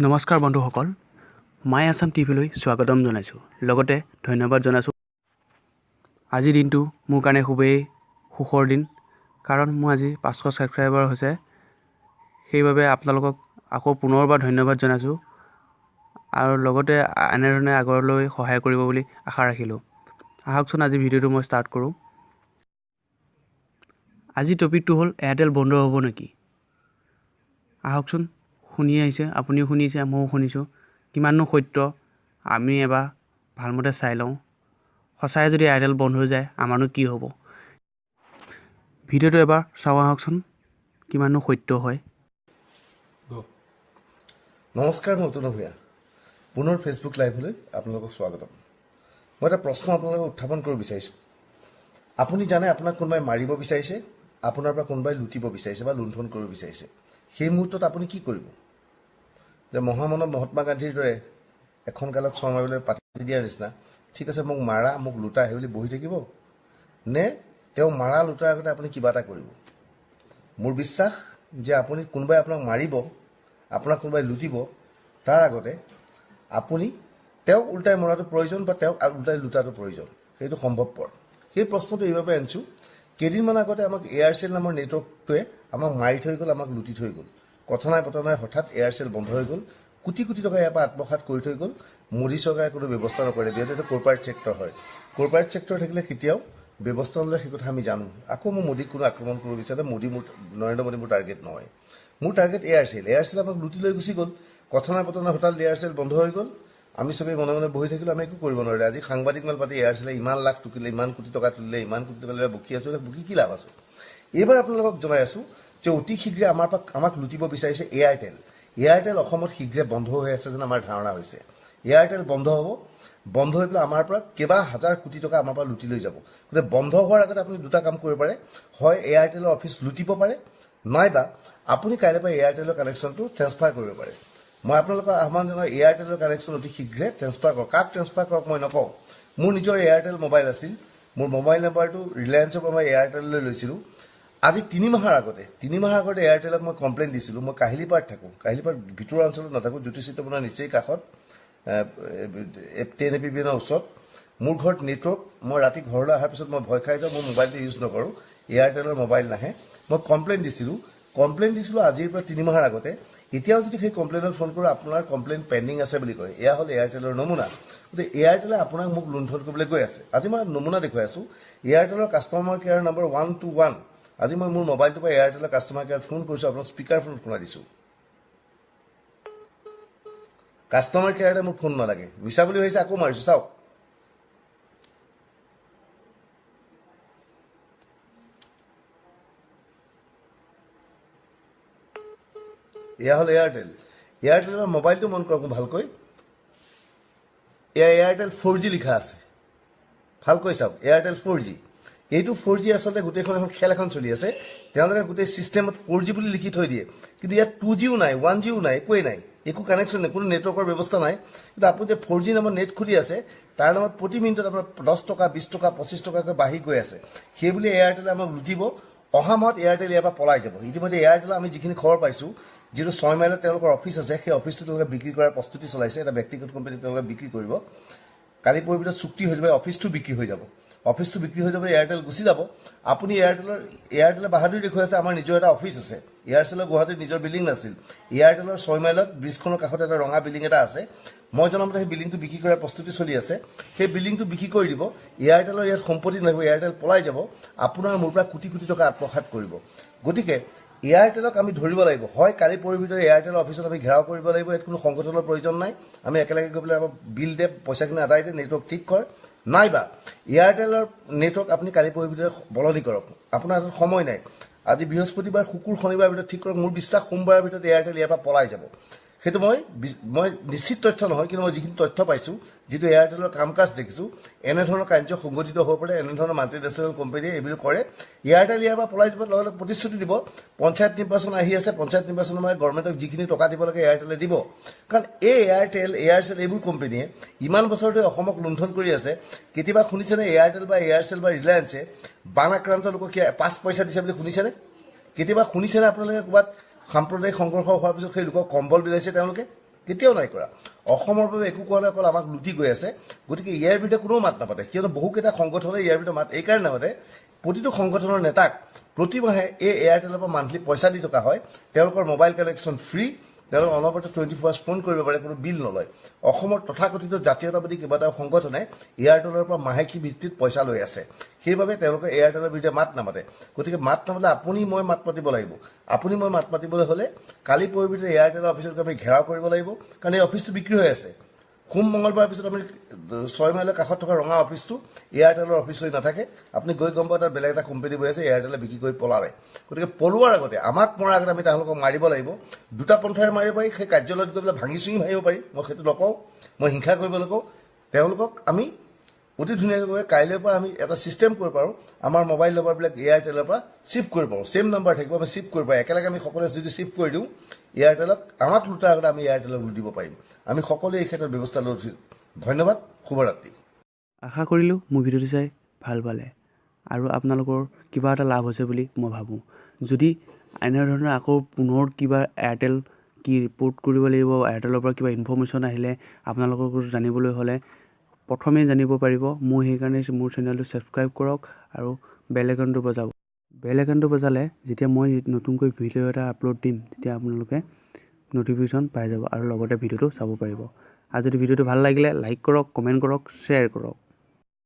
নমস্কাৰ বন্ধুসকল, মাই আছাম টিভিলৈ স্বাগতম জনাইছোঁ। লগতে ধন্যবাদ জনাইছোঁ। আজিৰ দিনটো মোৰ কাৰণে খুবেই সুখৰ দিন, কাৰণ মোৰ আজি 500 ছাবস্ক্ৰাইবাৰ হৈছে। সেইবাবে আপোনালোকক আকৌ পুনৰবাৰ ধন্যবাদ জনাইছোঁ আৰু লগতে এনেধৰণে আগলৈ সহায় কৰিব বুলি আশা ৰাখিলোঁ। আহকচোন আজি ভিডিঅ'টো মই ষ্টাৰ্ট কৰোঁ। আজি টপিকটো হ'ল এয়াৰটেল বন্ধ হ'ব নেকি। আহকচোন, শুনি আহিছে, আপুনিও শুনিছে, ময়ো শুনিছোঁ। কিমাননো সত্য আমি এবাৰ ভালমতে চাই লওঁ। সঁচাই যদি এয়াৰটেল বন্ধ হৈ যায় আমাৰনো কি হ'ব। ভিডিঅ'টো এবাৰ চাওঁ আহকচোন, কিমাননো সত্য হয়। নমস্কাৰ, মই অতুল ভূঞা। পুনৰ ফেচবুক লাইভলৈ আপোনালোকক স্বাগতম। মই এটা প্ৰশ্ন আপোনালোকক উত্থাপন কৰিব বিচাৰিছোঁ। আপুনি জানে আপোনাক কোনোবাই মাৰিব বিচাৰিছে, আপোনাৰ পৰা কোনোবাই লুটিব বিচাৰিছে বা লুণ্ঠন কৰিব বিচাৰিছে। সেই মুহূৰ্তত আপুনি কি কৰিব? যে মহামানৱ মহাত্মা গান্ধীৰ দৰে এখন কালত চৰ মাৰিবলৈ পাতি দিয়াৰ নিচিনা, ঠিক আছে মোক মাৰা, মোক লুটা, সেই বুলি বহি থাকিব, নে তেওঁ মাৰা লুটাৰ আগতে আপুনি কিবা এটা কৰিব? মোৰ বিশ্বাস যে আপুনি কোনোবাই আপোনাক মাৰিব, আপোনাক কোনোবাই লুটিব, তাৰ আগতে আপুনি তেওঁক উল্টাই মৰাটো প্ৰয়োজন বা তেওঁক উল্টাই লুটাটো প্ৰয়োজন। সেইটো সম্ভৱপৰ। সেই প্ৰশ্নটো এইবাবে আনিছোঁ, কেইদিনমান আগতে আমাক এয়াৰচেল নামৰ নেটৱৰ্কটোৱে আমাক মাৰি থৈ গ'ল, আমাক লুটি থৈ গ'ল। কথা নাই বতৰা নাই, হঠাৎ এয়াৰচেল বন্ধ হৈ গ'ল। কোটি কোটি টকা ইয়াৰ পৰা আত্মসাৎ কৰি থৈ গ'ল। মোদী চৰকাৰে কোনো ব্যৱস্থা নকৰে, যিহেতু এইটো কৰ্পৰেট ছেক্টৰ হয়। কৰ্পৰেট ছেক্টৰ থাকিলে কেতিয়াও ব্যৱস্থা নলয়, সেই কথা আমি জানো। আকৌ মই মোদীক কোনো আক্ৰমণ কৰিব বিচাৰে, নৰেন্দ্ৰ মোদী মোৰ টাৰ্গেট নহয়। মোৰ টাৰ্গেট এয়াৰচেল। এয়াৰচেল আমাক লুটি লৈ গুচি গ'ল। কথা নাই বতৰা নাই, হঠাৎ এয়াৰচেল বন্ধ হৈ গ'ল। আমি চবেই মনে মনে বহি থাকিলোঁ, আমি একো কৰিব নোৱাৰিলে। আজি সাংবাদিক মেল পাতি এয়াৰচেলে ইমান লাখ টুকিলে, ইমান কোটি টকা তুলিলে, ইমান কোটি টকা লৈ বকি আছোঁ, বকি কি লাভ আছে? এইবাৰ আপোনালোকক জনাই আছোঁ যে অতি শীঘ্ৰে আমাক লুটিব বিচাৰিছে এয়াৰটেল। এয়াৰটেল অসমত শীঘ্ৰে বন্ধ হৈ আছে যেন আমাৰ ধাৰণা হৈছে। এয়াৰটেল বন্ধ হ'ব, বন্ধ হৈ পেলাই আমাৰ পৰা কেইবা হাজাৰ কোটি টকা আমাৰ পৰা লুটি লৈ যাব। গতিকে বন্ধ হোৱাৰ আগতে আপুনি দুটা কাম কৰিব পাৰে, হয় এয়াৰটেলৰ অফিচ লুটিব পাৰে, নাইবা আপুনি কাইলৈ পৰা এয়াৰটেলৰ কানেকশ্যনটো ট্ৰেন্সফাৰ কৰিব পাৰে। মই আপোনালোকক আহ্বান জনাওঁ, এয়াৰটেলৰ কানেকশ্যন অতি শীঘ্ৰে ট্ৰেন্সফাৰ কৰক। কাক ট্ৰেন্সফাৰ কৰক মই নকওঁ। মোৰ নিজৰ এয়াৰটেল মোবাইল আছিল, মোৰ মোবাইল নাম্বাৰটো ৰিলায়েন্সৰ পৰা মই এয়াৰটেললৈ লৈছিলোঁ। আজি 3 মাহৰ আগতে এয়াৰটেলক মই কমপ্লেইন দিছিলোঁ। মই কাহিলীপাৰাত থাকোঁ, কাহিলীপাৰাত ভিতৰুৱা অঞ্চলত নাথাকোঁ, জ্যোতিষিতপনৰ নিচেই কাষত, 10 APBN ওচৰত। মোৰ ঘৰত নেটৱৰ্ক, মই ৰাতি ঘৰলৈ অহাৰ পিছত মই ভয় খাই যাওঁ, মোৰ মোবাইলটো ইউজ নকৰোঁ, এয়াৰটেলৰ মোবাইল নাহে। মই কমপ্লেইন দিছিলোঁ আজিৰ পৰা 3 মাহৰ আগতে। এতিয়াও যদি সেই কমপ্লেইনত ফোন কৰোঁ, আপোনাৰ কমপ্লেইন পেণ্ডিং আছে বুলি কয়। এয়া হ'ল এয়াৰটেলৰ নমুনা। গতিকে এয়াৰটেলে আপোনাক মোক লুণ্ঠন কৰিবলৈ গৈ আছে। আজি মই নমুনা দেখুৱাই আছোঁ। এয়াৰটেলৰ কাষ্টমাৰ কেয়াৰ নম্বৰ 121। আজি মই মোৰ মোবাইলটোৰ পৰা এয়াৰটেলৰ কাষ্টমাৰ কেয়াৰত ফোন কৰিছোঁ, আপোনাক স্পীকাৰ ফোনত শুনাই দিছোঁ। কাষ্টমাৰ কেয়াৰতে মোক ফোন নালাগে, মিছা বুলি ভাবিছে, আকৌ মাৰিছোঁ, চাওক। এয়া হ'ল এয়াৰটেল। এয়াৰটেলৰ মোবাইলটো মন কৰক ভালকৈ। এয়া এয়াৰটেল 4G লিখা আছে, ভালকৈ চাওক, এয়াৰটেল 4G। এইটো 4G আচলতে গোটেইখন এখন খেল এখন চলি আছে। তেওঁলোকে গোটেই ছিষ্টেমত 4G বুলি লিখি থৈ দিয়ে, কিন্তু ইয়াত 2Gও নাই, 1Gও নাই, একোৱেই নাই, একো কানেকশ্যন নাই, কোনো নেটৱৰ্কৰ ব্যৱস্থা নাই। কিন্তু আপুনি যে 4G নামৰ নেট খুলি আছে, তাৰ নামত প্ৰতি মিনিটত আপোনাৰ 10 টকা, 20 টকা, 25 টকাকৈ বাঢ়ি গৈ আছে। সেইবুলি এয়াৰটেলে আমাক লুটিব। অহা মাহত এয়াৰটেল ইয়াৰ পৰা পলাই যাব। ইতিমধ্যে এয়াৰটেলৰ আমি যিখিনি খবৰ পাইছোঁ, যিটো 6 মাইলত তেওঁলোকৰ অফিচ আছে, সেই অফিচটো তেওঁলোকে বিক্ৰী কৰাৰ প্ৰস্তুতি চলাইছে। এটা ব্যক্তিগত কোম্পানীক তেওঁলোকে বিক্ৰী কৰিব। কালি পৰহি ভিতৰত চুক্তি হৈ যাব, অফিচটো বিক্ৰী হৈ যাব। এয়াৰটেল গুচি যাব। আপুনি এয়াৰটেলে বাহাদুৰি দেখুৱাইছে, আমাৰ নিজৰ এটা অফিচ আছে। এয়াৰচেলৰ গুৱাহাটীত নিজৰ বিল্ডিং নাছিল। এয়াৰটেলৰ 6 মাইলত ব্ৰিজখনৰ কাষতে এটা ৰঙা বিল্ডিং এটা আছে। মই জনামতে সেই বিল্ডিংটো বিক্ৰী কৰাৰ প্ৰস্তুতি চলি আছে। সেই বিল্ডিংটো বিক্ৰী কৰি দিব। এয়াৰটেলৰ ইয়াত সম্পত্তি নাহিব, এয়াৰটেল পলাই যাব। আপোনাৰ মোৰ পৰা কোটি কোটি টকা আত্মসাৎ কৰিব। গতিকে এয়াৰটেলক আমি ধৰিব লাগিব। হয় কালি পৰহিৰ ভিতৰত এয়াৰটেলৰ অফিচত আমি ঘেৰাও কৰিব লাগিব। ইয়াত কোনো সংগঠনৰ প্ৰয়োজন নাই। আমি একেলগে গৈ পেলাই বিল দে, পইচাখিনি আদায় দিয়ে, নেটৱৰ্ক ঠিক কৰ, নাইবা এয়াৰটেলৰ নেটৱৰ্ক আপুনি কালি পৰহিৰ ভিতৰত বলনি কৰক। আপোনাৰ হাতত সময় নাই। আজি বৃহস্পতিবাৰ, শুকুৰ, শনিবাৰৰ ভিতৰত ঠিক কৰক। মোৰ বিশ্বাস সোমবাৰৰ ভিতৰত এয়াৰটেল ইয়াৰ পৰা পলাই যাব। সেইটো মই নিশ্চিত তথ্য নহয়, কিন্তু মই যিখিনি তথ্য পাইছোঁ, যিটো এয়াৰটেলৰ কাম কাজ দেখিছোঁ, এনেধৰণৰ কাৰ্য সংঘটিত হ'ব পাৰে। এনেধৰণৰ মাল্টিনেশ্যনেল কোম্পানীয়ে এইবিলাক কৰে। এয়াৰটেল ইয়াৰ পৰা পলাই যাব, লগে লগে প্ৰতিশ্ৰুতি দিব। পঞ্চায়ত নিৰ্বাচন আহি আছে, পঞ্চায়ত নিৰ্বাচনৰ মানে গভৰ্ণমেণ্টক যিখিনি টকা দিব লাগে এয়াৰটেলে দিব। কাৰণ এই এয়াৰটেল, এয়াৰচেল এইবোৰ কোম্পানীয়ে ইমান বছৰ ধৰি অসমক লুণ্ঠন কৰি আছে। কেতিয়াবা শুনিছেনে এয়াৰটেল বা এয়াৰচেল বা ৰিলায়েন্সে বান আক্ৰান্ত লোকক 5 পইচা দিছে বুলি শুনিছেনে? কেতিয়াবা শুনিছেনে আপোনালোকে ক'ৰবাত সাম্প্ৰদায়িক সংঘৰ্ষ হোৱাৰ পিছত সেই লোকক কম্বল বিলাইছে তেওঁলোকে? কেতিয়াও নাই কৰা অসমৰ বাবে একো কোৱা নাই অকল আমাক লুটি গৈ আছে গতিকে ইয়াৰ বিৰুদ্ধে কোনো মাত নাপাতে কিয়নো বহুকেইটা সংগঠনে ইয়াৰ বিৰুদ্ধে মাত এইকাৰণে নাপাতে প্ৰতিটো সংগঠনৰ নেতাক প্ৰতিমাহে এই এয়াৰটেলৰ পৰা মান্থলি পইচা দি থকা হয় তেওঁলোকৰ মোবাইল কানেকশ্যন ফ্ৰী তেওঁলোকে অনবৰতে 24 আৱাৰ্ছ ফোন কৰিব পাৰে কোনো বিল নলয় অসমৰ তথাকথিত জাতীয়তাবাদী কেইবাটাও সংগঠনে এয়াৰটেলৰ পৰা মাহেকী ভিত্তিত পইচা লৈ আছে সেইবাবে তেওঁলোকে এয়াৰটেলৰ বিৰুদ্ধে মাত নামাতে গতিকে মাত নামাতে আপুনি মই মাত মাতিব লাগিব আপুনি মই মাত মাতিবলৈ হ'লে কালি পৰহিৰ ভিতৰত এয়াৰটেলৰ অফিচত আমি ঘেৰাও কৰিব লাগিব কাৰণ এই অফিচটো বিক্ৰী হৈ আছে সোম মঙলবাৰৰ পিছত আমি 6 মাইলৰ কাষত থকা ৰঙা অফিচটো এয়াৰটেলৰ অফিচ হৈ নাথাকে আপুনি গৈ গম পাব তাত বেলেগ এটা কোম্পানী বহি আছে এয়াৰটেলে বিক্ৰী কৰি পলালে গতিকে পলোৱাৰ আগতে আমাক মৰাৰ আগতে আমি তেওঁলোকক মাৰিব লাগিব দুটা পন্থাৰে মাৰিব পাৰি সেই কাৰ্যালয়ত গৈ পেলাই ভাঙি চুঙি মাৰিব পাৰি মই সেইটো নকওঁ মই হিংসা কৰিবলৈ কওঁ তেওঁলোকক আমি অতি ধুনীয়াকৈ কাইলৈৰ পৰা আমি এটা ছিষ্টেম কৰিব পাৰোঁ আমাৰ মোবাইল নম্বৰবিলাক এয়াৰটেলৰ পৰা শ্বিফ্ট কৰিব পাৰোঁ ছেম নম্বৰ থাকিব আমি শ্বিফ্ট কৰিব পাৰোঁ একেলগে আমি সকলোৱে যদি শ্বিফ্ট কৰি দিওঁ এয়াৰটেলক আমাক লুটাৰ আগতে আমি এয়াৰটেলক লুটিব পাৰিম আমি সকলোৱে এই ক্ষেত্ৰত ব্যৱস্থা লৈ উচিত ধন্যবাদ শুভৰাত্ৰি আশা কৰিলোঁ মোৰ ভিডিঅ'টো চাই ভাল পালে আৰু আপোনালোকৰ কিবা এটা লাভ হৈছে বুলি মই ভাবোঁ যদি এনেধৰণৰ আকৌ পুনৰ কিবা এয়াৰটেল কি ৰিপৰ্ট কৰিব লাগিব এয়াৰটেলৰ পৰা কিবা ইনফৰ্মেশ্যন আহিলে আপোনালোকক জানিবলৈ হ'লে প্ৰথমে জানিব পাৰিব মই সেইকাৰণে মোৰ চেনেলটো ছাবস্ক্ৰাইব কৰক আৰু বেল আইকনটো বজাব বেল আইকনটো বজালে যেতিয়া মই নতুনকৈ ভিডিঅ' এটা আপলোড দিম তেতিয়া আপোনালোকে ন'টিফিকেশ্যন পাই যাব আৰু লগতে ভিডিঅ'টো চাব পাৰিব আৰু যদি ভিডিঅ'টো ভাল লাগিলে লাইক কৰক কমেণ্ট কৰক শ্বেয়াৰ কৰক